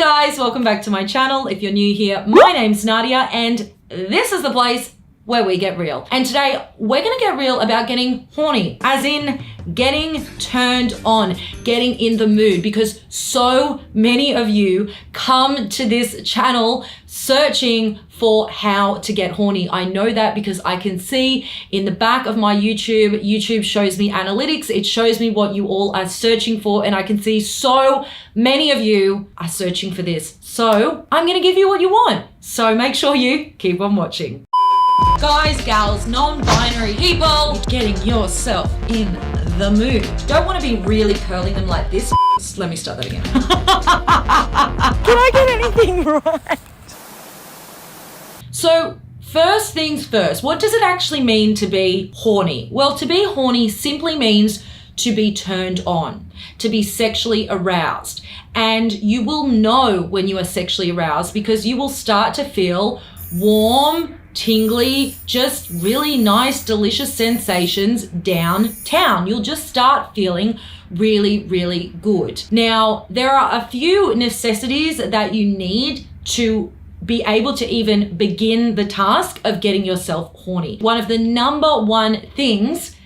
Guys, welcome back to my channel. If you're new here, my name's Nadia and this is the place where we get real. And today we're gonna get real about getting horny, as in getting turned on, getting in the mood, because so many of you come to this channel searching for how to get horny. I know that because I can see in the back of my YouTube shows me analytics. It shows me what you all are searching for, and I can see so many of you are searching for this. So I'm gonna give you what you want. So make sure you keep on watching. Guys, gals, non-binary people, getting yourself in the mood. Don't want to be really curling them like this. Let me start that again. Can I get anything right? So first things first, what does it actually mean to be horny? Well, to be horny simply means to be turned on, to be sexually aroused. And you will know when you are sexually aroused because you will start to feel warm, tingly, just really nice, delicious sensations downtown. You'll just start feeling really, really good. Now, there are a few necessities that you need to be able to even begin the task of getting yourself horny. One of the number one things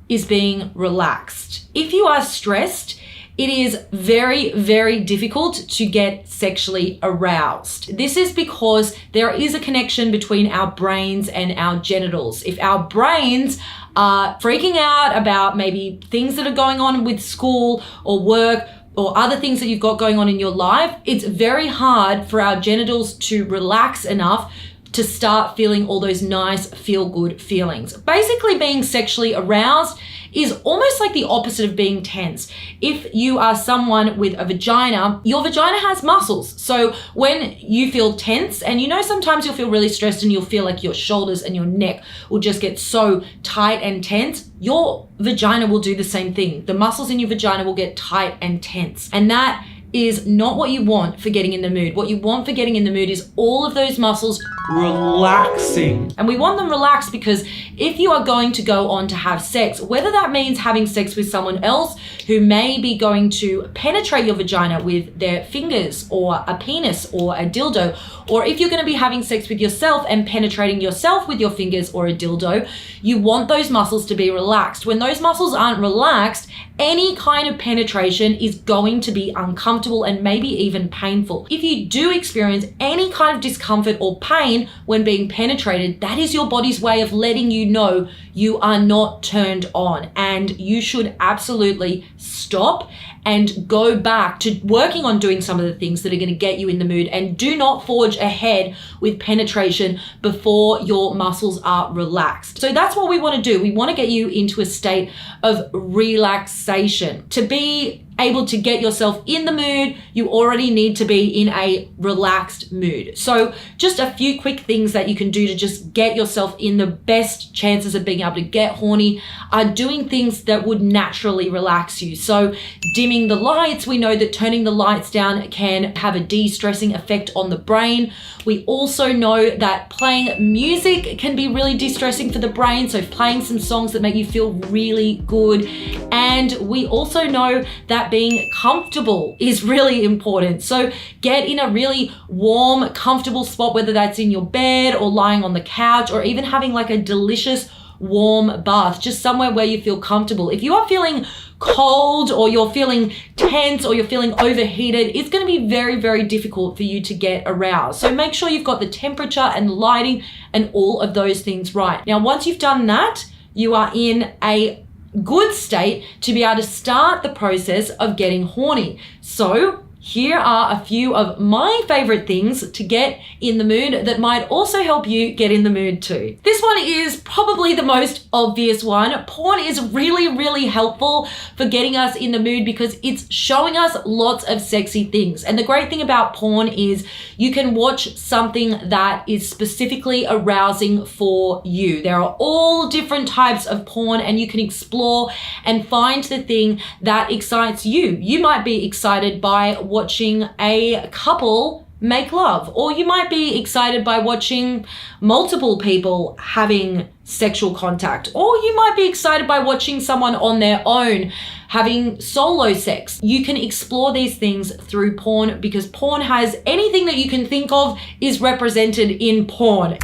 is being relaxed. If you are stressed, it is very, very difficult to get sexually aroused. This is because there is a connection between our brains and our genitals. If our brains are freaking out about maybe things that are going on with school or work or other things that you've got going on in your life, it's very hard for our genitals to relax enough to start feeling all those nice feel-good feelings. Basically, being sexually aroused is almost like the opposite of being tense. If you are someone with a vagina, your vagina has muscles. So when you feel tense, and you know sometimes you'll feel really stressed and you'll feel like your shoulders and your neck will just get so tight and tense, your vagina will do the same thing. The muscles in your vagina will get tight and tense. And that is not what you want for getting in the mood. What you want for getting in the mood is all of those muscles relaxing. And we want them relaxed because if you are going to go on to have sex, whether that means having sex with someone else who may be going to penetrate your vagina with their fingers or a penis or a dildo, or if you're going to be having sex with yourself and penetrating yourself with your fingers or a dildo, you want those muscles to be relaxed. When those muscles aren't relaxed, any kind of penetration is going to be uncomfortable and maybe even painful. If you do experience any kind of discomfort or pain when being penetrated, that is your body's way of letting you know you are not turned on, and you should absolutely stop and go back to working on doing some of the things that are going to get you in the mood, and do not forge ahead with penetration before your muscles are relaxed. So that's what we want to do. We want to get you into a state of relaxation. To be able to get yourself in the mood, you already need to be in a relaxed mood. So just a few quick things that you can do to just get yourself in the best chances of being able to get horny are doing things that would naturally relax you. So dimming the lights, we know that turning the lights down can have a de-stressing effect on the brain. We also know that playing music can be really de-stressing for the brain. So playing some songs that make you feel really good. And we also know that being comfortable is really important. So get in a really warm, comfortable spot, whether that's in your bed or lying on the couch or even having like a delicious warm bath, just somewhere where you feel comfortable. If you are feeling cold or you're feeling tense or you're feeling overheated, it's going to be very, very difficult for you to get aroused. So make sure you've got the temperature and lighting and all of those things right. Now, once you've done that, you are in a good state to be able to start the process of getting horny. So here are a few of my favorite things to get in the mood that might also help you get in the mood too. This one is probably the most obvious one. Porn is really, really helpful for getting us in the mood because it's showing us lots of sexy things. And the great thing about porn is you can watch something that is specifically arousing for you. There are all different types of porn and you can explore and find the thing that excites you. You might be excited by watching a couple make love, or you might be excited by watching multiple people having sexual contact, or you might be excited by watching someone on their own having solo sex. You can explore these things through porn because porn has anything that you can think of is represented in porn.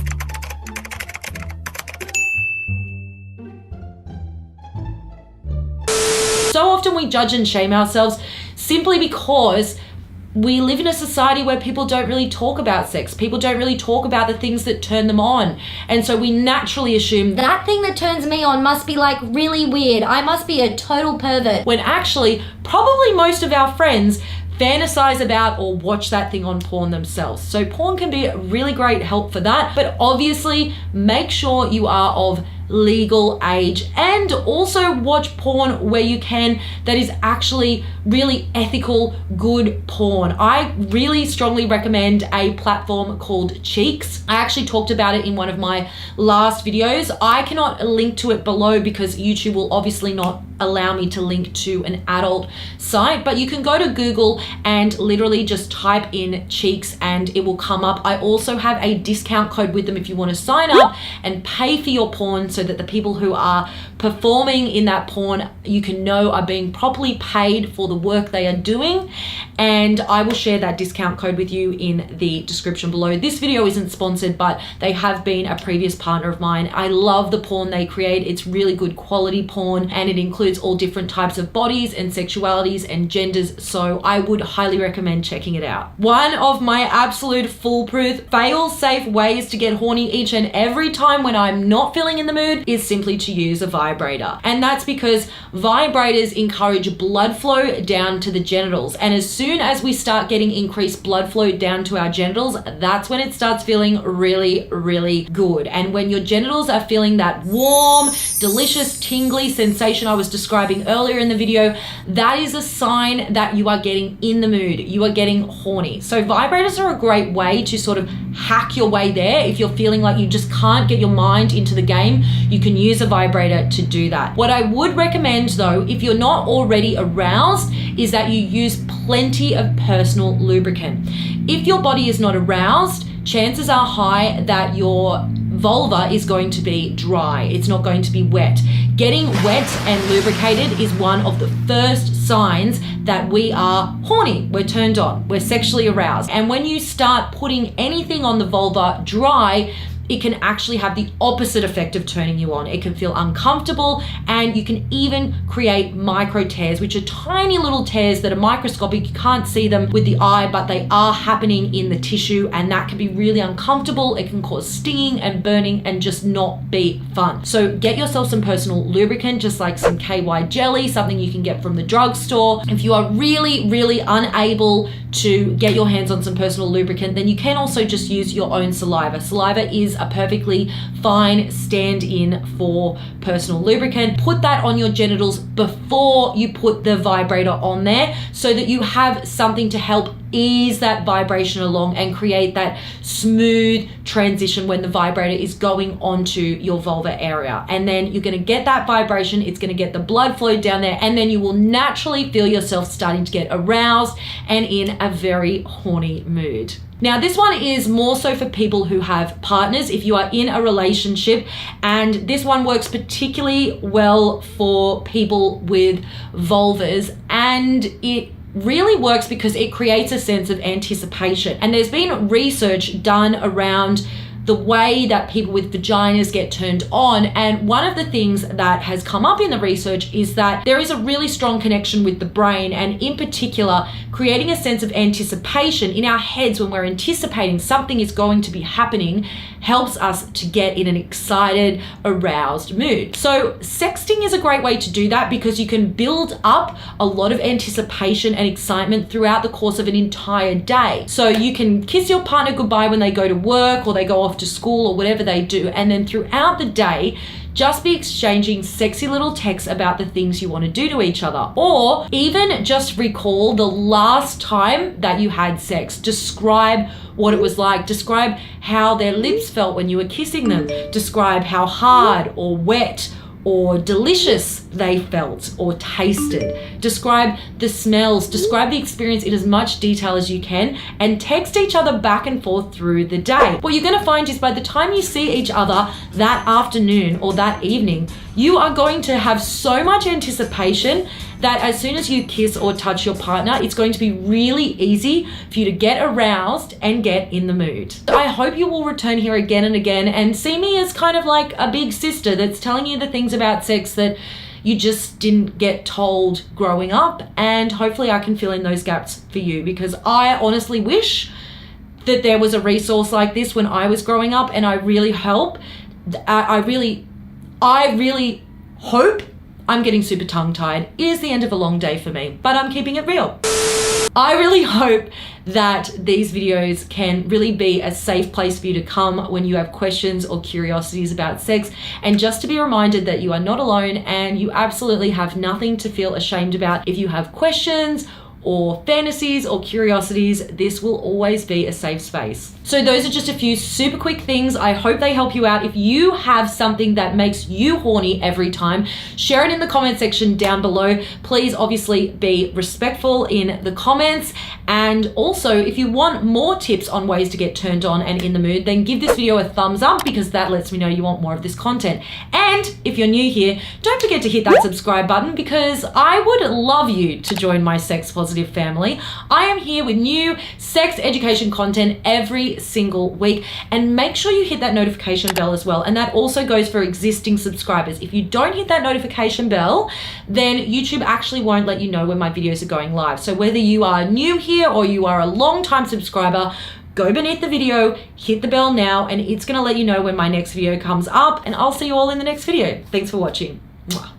So often we judge and shame ourselves simply because we live in a society where people don't really talk about sex. People don't really talk about the things that turn them on. And so we naturally assume That thing that turns me on must be like really weird. I must be a total pervert. when actually probably most of our friends fantasize about or watch that thing on porn themselves. So porn can be a really great help for that, but obviously make sure you are of legal age, and also watch porn where you can that is actually really ethical, good porn. I really strongly recommend a platform called Cheeks. I actually talked about it in one of my last videos. I cannot link to it below because YouTube will obviously not allow me to link to an adult site, but you can go to Google and literally just type in Cheeks and it will come up. I also have a discount code with them if you want to sign up and pay for your porn, so that the people who are performing in that porn you can know are being properly paid for the work they are doing. And I will share that discount code with you in the description below. This video isn't sponsored, but they have been a previous partner of mine. I love the porn they create. It's really good quality porn, and it includes all different types of bodies and sexualities and genders, so I would highly recommend checking it out. One of my absolute foolproof, fail-safe ways to get horny each and every time when I'm not feeling in the mood is simply to use a vibrator. And that's because vibrators encourage blood flow down to the genitals, and as soon as we start getting increased blood flow down to our genitals, that's when it starts feeling really, really good. And when your genitals are feeling that warm, delicious, tingly sensation I was describing earlier in the video, that is a sign that you are getting in the mood, you are getting horny. So vibrators are a great way to sort of hack your way there. If you're feeling like you just can't get your mind into the game, you can use a vibrator to do that. What I would recommend though, if you're not already aroused, is that you use plenty of personal lubricant. If your body is not aroused, chances are high that your vulva is going to be dry. It's not going to be wet. Getting wet and lubricated is one of the first signs that we are horny, we're turned on, we're sexually aroused. And when you start putting anything on the vulva dry, it can actually have the opposite effect of turning you on. It can feel uncomfortable, and you can even create micro tears, which are tiny little tears that are microscopic. You can't see them with the eye, but they are happening in the tissue, and that can be really uncomfortable. It can cause stinging and burning and just not be fun. So get yourself some personal lubricant, just like some KY jelly, something you can get from the drugstore. If you are really, really unable to get your hands on some personal lubricant, then you can also just use your own saliva. Saliva is a perfectly fine stand-in for personal lubricant. Put that on your genitals before you put the vibrator on there, so that you have something to help ease that vibration along and create that smooth transition when the vibrator is going onto your vulva area. And then you're going to get that vibration, it's going to get the blood flow down there, and then you will naturally feel yourself starting to get aroused and in a very horny mood. Now, this one is more so for people who have partners, if you are in a relationship, and this one works particularly well for people with vulvas, and it really works because it creates a sense of anticipation. And there's been research done around the way that people with vaginas get turned on. And one of the things that has come up in the research is that there is a really strong connection with the brain, and in particular, creating a sense of anticipation in our heads when we're anticipating something is going to be happening helps us to get in an excited, aroused mood. So sexting is a great way to do that because you can build up a lot of anticipation and excitement throughout the course of an entire day. So you can kiss your partner goodbye when they go to work or they go off to school or whatever they do, and then throughout the day, just be exchanging sexy little texts about the things you want to do to each other. Or even just recall the last time that you had sex. Describe what it was like. Describe how their lips felt when you were kissing them. Describe how hard or wet or delicious they felt or tasted. Describe the smells, describe the experience in as much detail as you can, and text each other back and forth through the day. What you're gonna find is by the time you see each other that afternoon or that evening, you are going to have so much anticipation that as soon as you kiss or touch your partner, it's going to be really easy for you to get aroused and get in the mood. I hope you will return here again and again and see me as kind of like a big sister that's telling you the things about sex that you just didn't get told growing up, and hopefully I can fill in those gaps for you, because I honestly wish that there was a resource like this when I was growing up, and I really hope, I really hope. I'm getting super tongue-tied. It is the end of a long day for me, but I'm keeping it real. I really hope that these videos can really be a safe place for you to come when you have questions or curiosities about sex, and just to be reminded that you are not alone and you absolutely have nothing to feel ashamed about. If you have questions or fantasies or curiosities, this will always be a safe space. So those are just a few super quick things. I hope they help you out. If you have something that makes you horny every time, share it in the comment section down below. Please obviously be respectful in the comments. And also, if you want more tips on ways to get turned on and in the mood, then give this video a thumbs up, because that lets me know you want more of this content. And if you're new here, don't forget to hit that subscribe button, because I would love you to join my sex positive family. I am here with new sex education content every single week, and make sure you hit that notification bell as well. And that also goes for existing subscribers. If you don't hit that notification bell, then YouTube actually won't let you know when my videos are going live. So whether you are new here or you are a long-time subscriber, go beneath the video, hit the bell now, and it's gonna let you know when my next video comes up, and I'll see you all in the next video. Thanks for watching. Mwah.